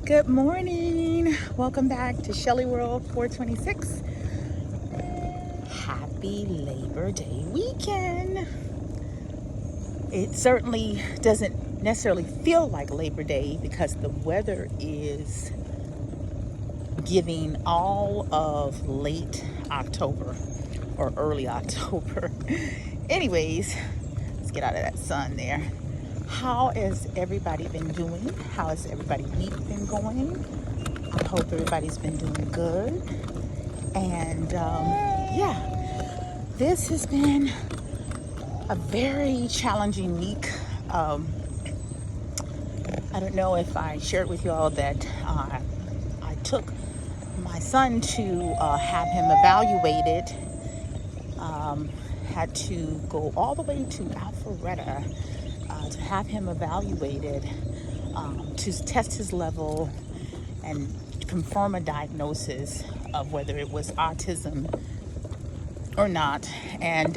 Good morning. Welcome back to Shelly World 426. Happy Labor Day weekend. It certainly doesn't necessarily feel like Labor Day because the weather is giving all of late October or early October. Anyways, let's get out of that sun there. How has everybody been doing? How has everybody's week been going? I hope everybody's been doing good. And this has been a very challenging week. I don't know if I shared with you all that I took my son to have him evaluated. Had to go all the way to Alpharetta to have him evaluated to test his level and confirm a diagnosis of whether it was autism or not. And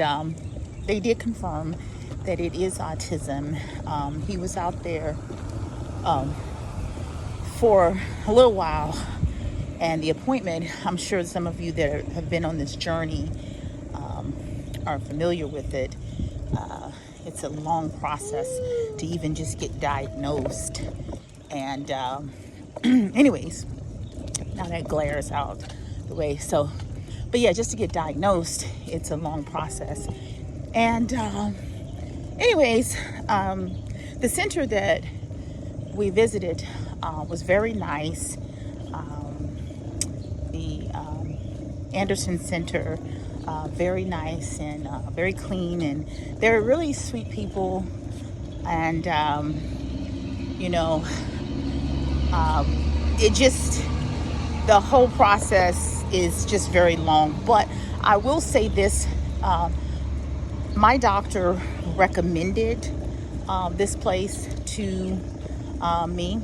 they did confirm that it is autism. He was out there for a little while, and the appointment, I'm sure some of you that have been on this journey are familiar with it. It's a long process to even just get diagnosed. And anyways, now that glare is out the way. So, but yeah, just to get diagnosed, it's a long process. And anyways, the center that we visited was very nice. The Anderson Center, very nice and very clean, and they're really sweet people. And it just, the whole process is just very long. But I will say this, my doctor recommended this place to me,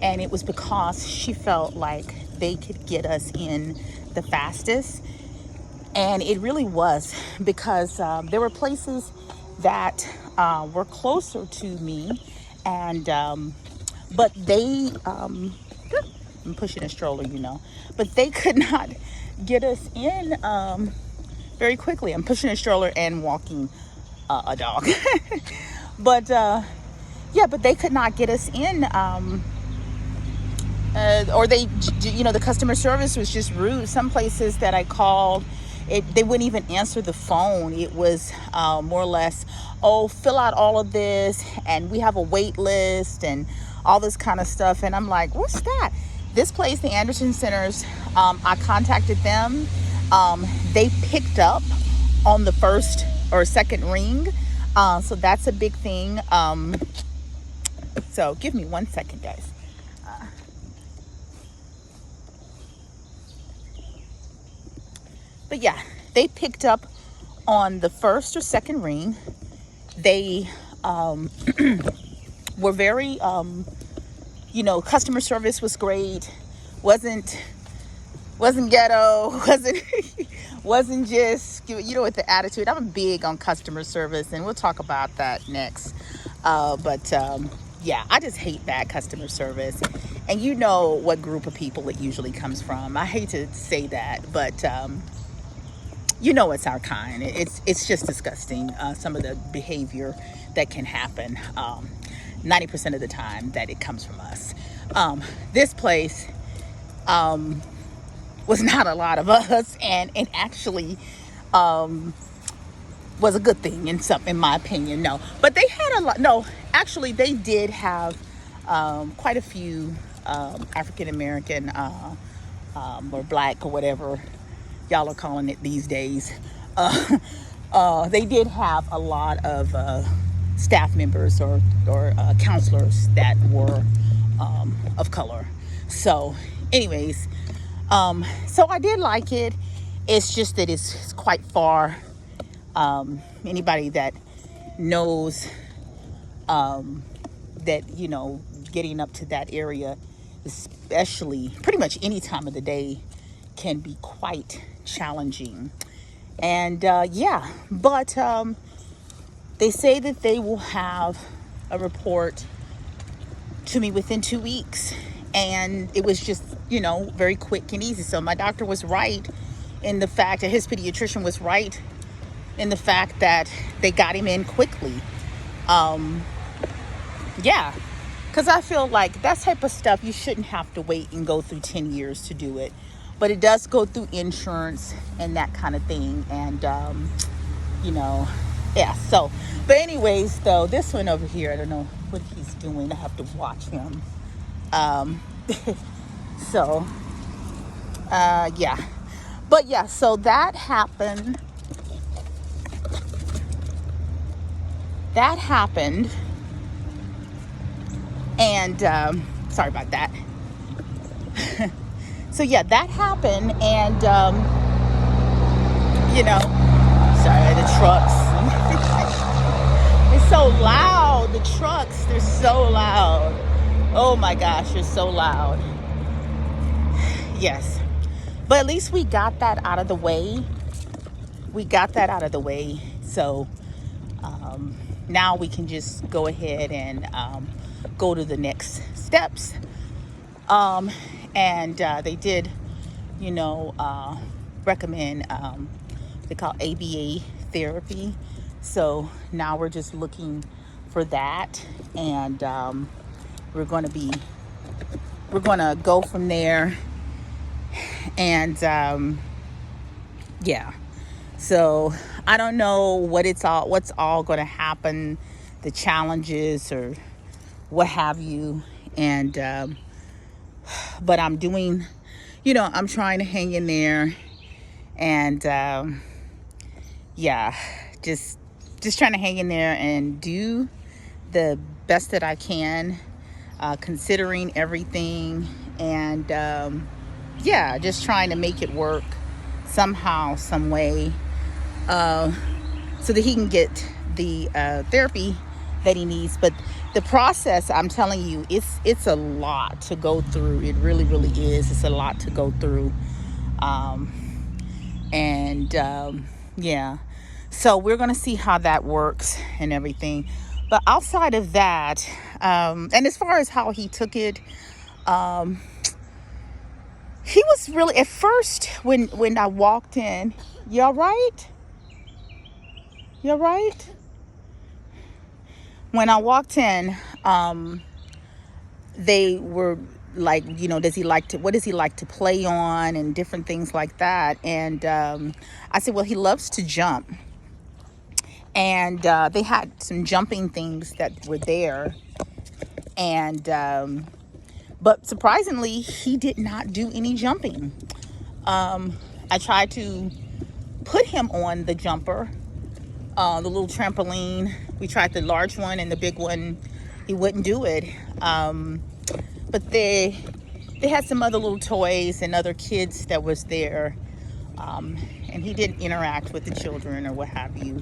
and it was because she felt like they could get us in the fastest. And it really was, because there were places that were closer to me, and but they I'm pushing a stroller, but they could not get us in very quickly. I'm pushing a stroller and walking a dog. But but they could not get us in, or the customer service was just rude. Some places that I called, they wouldn't even answer the phone. It was more or less, fill out all of this, and we have a wait list and all this kind of stuff. And I'm like, what's that? This place, the Anderson Centers, I contacted them. They picked up on the first or second ring. So that's a big thing. So give me 1 second, guys. But yeah, they picked up on the first or second ring. They were very, customer service was great. Wasn't ghetto. Wasn't just, with the attitude. I'm big on customer service, and we'll talk about that next. I just hate bad customer service. And you know what group of people it usually comes from. I hate to say that, but it's our kind. It's just disgusting, some of the behavior that can happen 90% of the time that it comes from us. This place was not a lot of us, and it actually was a good thing in my opinion. No, but they had a lot. No, actually, they did have quite a few African American or black or whatever y'all are calling it these days. They did have a lot of staff members or counselors that were of color. So anyways, so I did like it. It's just that it's quite far. Anybody that knows that, getting up to that area, especially pretty much any time of the day, can be quite challenging. And but they say that they will have a report to me within 2 weeks. And it was just, very quick and easy. So my doctor was right in the fact that his pediatrician was right in the fact that they got him in quickly. Yeah, because I feel like that type of stuff, you shouldn't have to wait and go through 10 years to do it. But it does go through insurance and that kind of thing. And, yeah. So, but anyways, though, this one over here, I don't know what he's doing. I have to watch him. So, yeah. But yeah, so that happened. And sorry about that. So yeah, that happened. And sorry, the trucks. It's so loud. The trucks, they're so loud. Oh my gosh, they're so loud. Yes, but at least we got that out of the way. So now we can just go ahead and go to the next steps. And they did, recommend they call ABA therapy. So now we're just looking for that, and we're going to go from there. And yeah. So I don't know what's all going to happen, the challenges or what have you. And but I'm doing, I'm trying to hang in there. And yeah, just trying to hang in there and do the best that I can, considering everything. And yeah, just trying to make it work somehow, some way, so that he can get the therapy that he needs. But the process, I'm telling you, it's a lot to go through. It really, really is. It's a lot to go through. Yeah. So we're going to see how that works and everything. But outside of that, and as far as how he took it, he was really, at first, when I walked in, you all right? You all right? When I walked in, they were like, what does he like to play on and different things like that. And I said, well, he loves to jump. And they had some jumping things that were there. And but surprisingly, he did not do any jumping. I tried to put him on the jumper, the little trampoline. We tried the large one and the big one. He wouldn't do it. But they had some other little toys and other kids that was there. And he didn't interact with the children or what have you.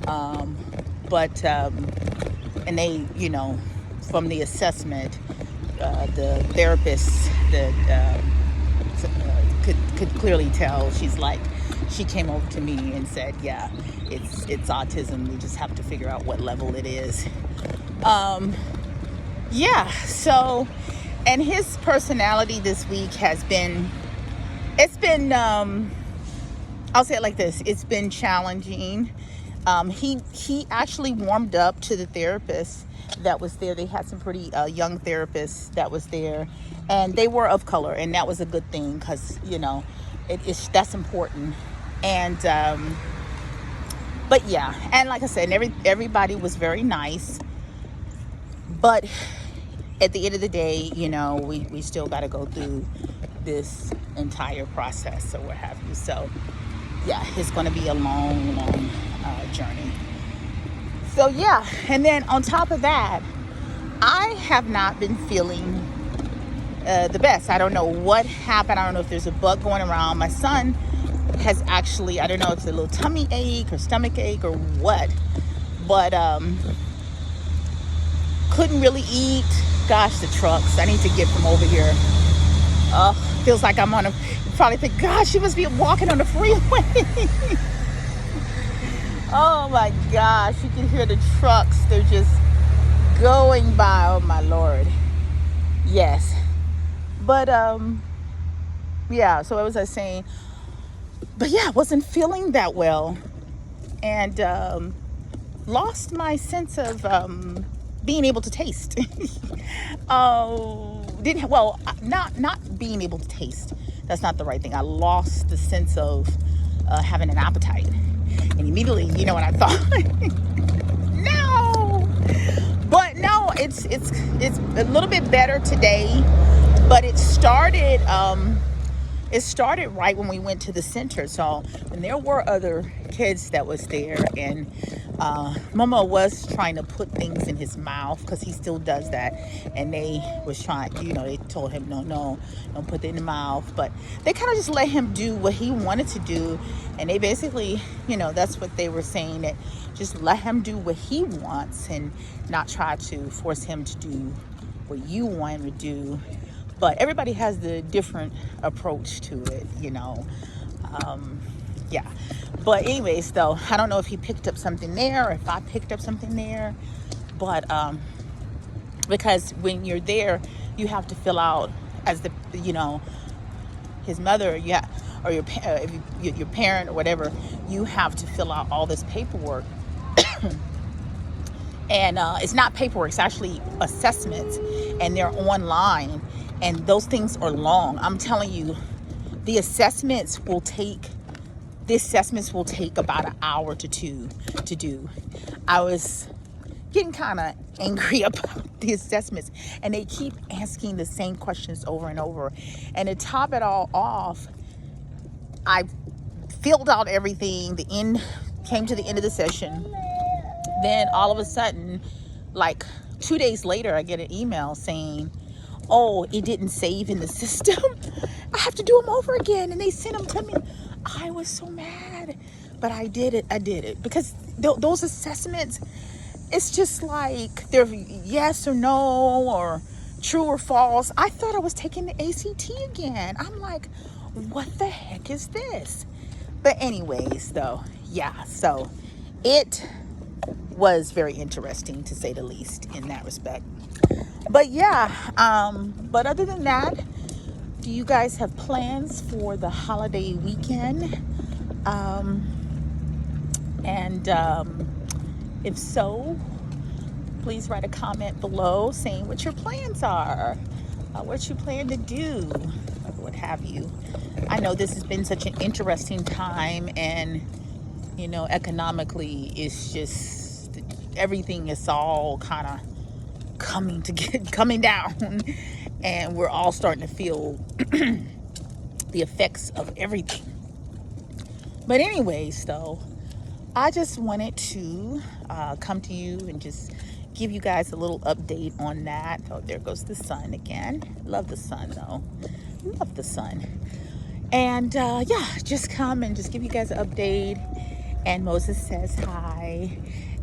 And they, from the assessment, the therapist could clearly tell. She came over to me and said, yeah, it's autism. We just have to figure out what level it is. Yeah, so, and his personality this week has been, I'll say it like this, it's been challenging. He actually warmed up to the therapist that was there. They had some pretty young therapists that was there, and they were of color, and that was a good thing, because that's important. And but yeah, and like I said, everybody was very nice, but at the end of the day, we still got to go through this entire process or what have you. So yeah, it's going to be a long journey. So yeah, and then on top of that, I have not been feeling the best. I don't know what happened. I don't know if there's a bug going around. My son has actually, I don't know if it's a little tummy ache or stomach ache or what, but couldn't really eat. Gosh, the trucks. I need to get from over here. Feels like I'm on you probably think, gosh, she must be walking on the freeway. Oh my gosh, you can hear the trucks. They're just going by. Oh my Lord. Yes. But yeah, so what was I saying? But yeah, I wasn't feeling that well, and lost my sense of being able to taste. Didn't well, not being able to taste. That's not the right thing. I lost the sense of having an appetite, and immediately, you know what I thought? No, but no, it's a little bit better today. But it started right when we went to the center. So, and there were other kids that was there, and Momo was trying to put things in his mouth because he still does that. And they was trying, they told him, no, don't put it in the mouth. But they kind of just let him do what he wanted to do. And they basically, that's what they were saying, that just let him do what he wants and not try to force him to do what you want him to do. But everybody has the different approach to it, yeah. But anyways, though, I don't know if he picked up something there or if I picked up something there. But because when you're there, you have to fill out as his mother, or your parent or whatever, you have to fill out all this paperwork. And it's not paperwork, it's actually assessments, and they're online, and those things are long. I'm telling you, the assessments will take about an hour to 2 to do. I was getting kind of angry about the assessments, and they keep asking the same questions over and over. And to top it all off, I filled out everything. Came to the end of the session. Then all of a sudden, like 2 days later, I get an email saying, oh, it didn't save in the system. I have to do them over again. And they sent them to me. I was so mad, but I did it because those assessments, it's just like they're yes or no or true or false. I thought I was taking the ACT again. I'm like, what the heck is this? But anyways, though, yeah, so it was very interesting, to say the least, in that respect. But yeah, but other than that, do you guys have plans for the holiday weekend? If so, please write a comment below saying what your plans are, what you plan to do, or what have you. I know this has been such an interesting time, and economically, it's just everything is all kind of coming down, and we're all starting to feel the effects of everything. But anyways, though, I just wanted to come to you and just give you guys a little update on that. Oh, there goes the sun again. Love the sun, though. Love the sun. And yeah, just come and just give you guys an update. And Moses says hi.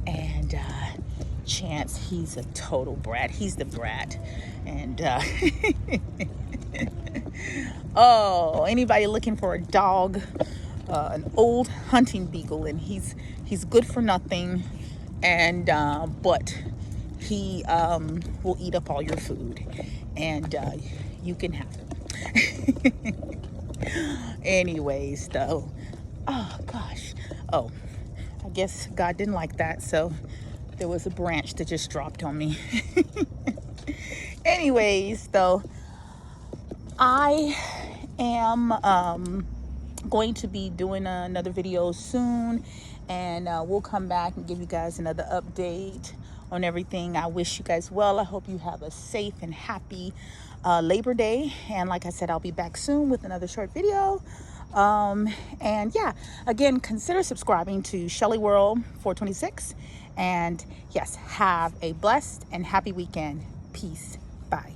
And Chance, he's a total brat. He's the brat. And oh, anybody looking for a dog, an old hunting beagle, and he's good for nothing, and but he will eat up all your food, and you can have him. Anyways, though, oh gosh, oh, I guess God didn't like that, so there was a branch that just dropped on me. Anyways, though, I am going to be doing another video soon, and we'll come back and give you guys another update on everything. I wish you guys well. I hope you have a safe and happy Labor Day, and like I said, I'll be back soon with another short video. And yeah, again, consider subscribing to Shelly World 426, and yes, have a blessed and happy weekend. Peace. Bye.